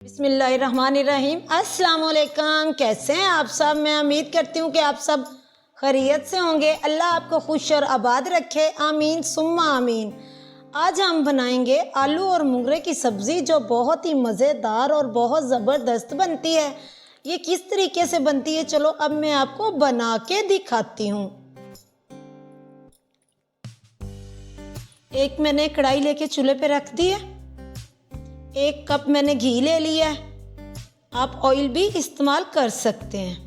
बिस्मिल्लाहिर्रहमानिर्रहीम। अस्सलाम वालेकुम। कैसे हैं आप सब? मैं उम्मीद करती हूँ कि आप सब खैरियत से होंगे। अल्लाह आपको खुश और आबाद रखे, आमीन सुम्मा आमीन। आज हम बनाएंगे आलू और मुंगरे की सब्ज़ी, जो बहुत ही मज़ेदार और बहुत ज़बरदस्त बनती है। ये किस तरीके से बनती है, चलो अब मैं आपको बना के दिखाती हूँ। एक मैंने कढ़ाई लेके चूल्हे पे रख दी है। 1 कप मैंने घी ले लिया है। आप ऑयल भी इस्तेमाल कर सकते हैं।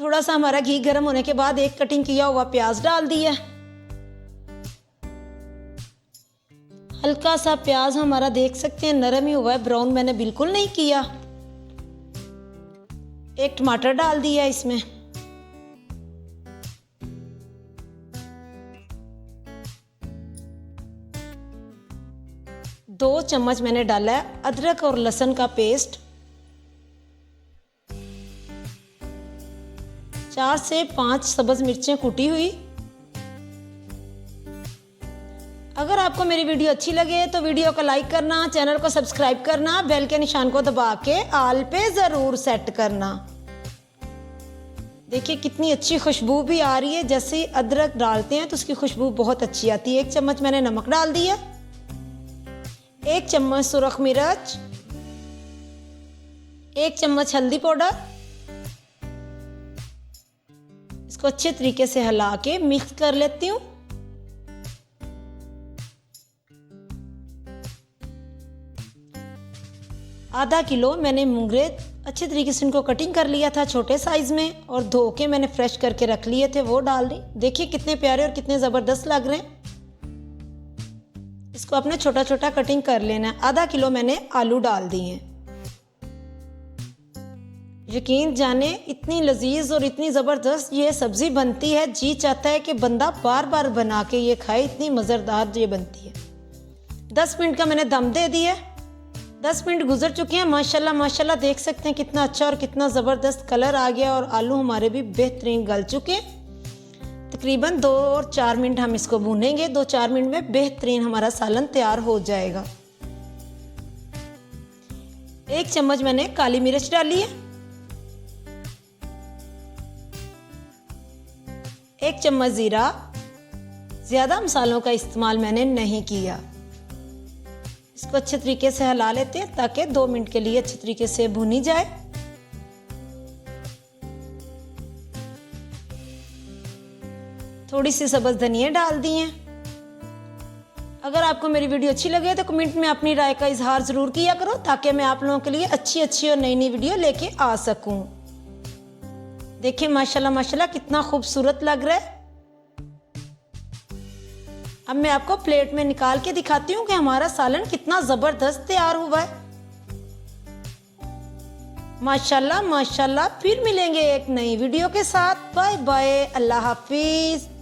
थोड़ा सा हमारा घी गर्म होने के बाद 1 कटिंग किया हुआ प्याज डाल दिया। हल्का सा प्याज हमारा देख सकते हैं नरम ही हुआ है, ब्राउन मैंने बिल्कुल नहीं किया। 1 टमाटर डाल दिया इसमें। दो चम्मच मैंने डाला है अदरक और लहसुन का पेस्ट। 4 से 5 सब्ज मिर्चें कुटी हुई। अगर आपको मेरी वीडियो अच्छी लगे तो वीडियो को लाइक करना, चैनल को सब्सक्राइब करना, बेल के निशान को दबा के ऑल पे ज़रूर सेट करना। देखिए कितनी अच्छी खुशबू भी आ रही है। जैसे ही अदरक डालते हैं तो उसकी खुशबू बहुत अच्छी आती है। 1 चम्मच मैंने नमक डाल दिया। 1 चम्मच सुरख मिर्च, 1 चम्मच हल्दी पाउडर। इसको अच्छे तरीके से हिला के मिक्स कर लेती हूँ। आधा किलो मैंने मुंगरे अच्छे तरीके से इनको कटिंग कर लिया था छोटे साइज में, और धो के मैंने फ्रेश करके रख लिए थे, वो डाल दी। देखिए कितने प्यारे और कितने ज़बरदस्त लग रहे हैं। इसको अपने छोटा छोटा कटिंग कर लेना है। आधा किलो मैंने आलू डाल दिए हैं। यकीन जाने इतनी लजीज और इतनी ज़बरदस्त ये सब्ज़ी बनती है, जी चाहता है कि बंदा बार बार बना के ये खाए, इतनी मज़ेदार ये बनती है। 10 मिनट का मैंने दम दे दिया। 10 मिनट गुजर चुके हैं। माशाल्लाह माशाल्लाह देख सकते हैं कितना अच्छा और कितना ज़बरदस्त कलर आ गया, और आलू हमारे भी बेहतरीन गल चुके हैं। तकरीबन 2 और 4 मिनट हम इसको भूनेंगे। 2-4 मिनट में बेहतरीन हमारा सालन तैयार हो जाएगा। 1 चम्मच मैंने काली मिर्च डाली है। 1 चम्मच ज़ीरा। ज़्यादा मसालों का इस्तेमाल मैंने नहीं किया। इसको अच्छे तरीके से हिला लेते हैं ताकि 2 मिनट के लिए अच्छे तरीके से भुनी जाए। थोड़ी सी सब्ज़ धनिया डाल दी है। अगर आपको मेरी वीडियो अच्छी लगे तो कमेंट में अपनी राय का इजहार ज़रूर किया करो, ताकि मैं आप लोगों के लिए अच्छी अच्छी और नई नई वीडियो लेके आ सकूं। देखिए माशाल्लाह माशाल्लाह कितना खूबसूरत लग रहा है। अब मैं आपको प्लेट में निकाल के दिखाती हूँ कि हमारा सालन कितना ज़बरदस्त तैयार हुआ है। माशाल्लाह माशाल्लाह। फिर मिलेंगे एक नई वीडियो के साथ। बाय बाय, अल्लाह हाफिज़।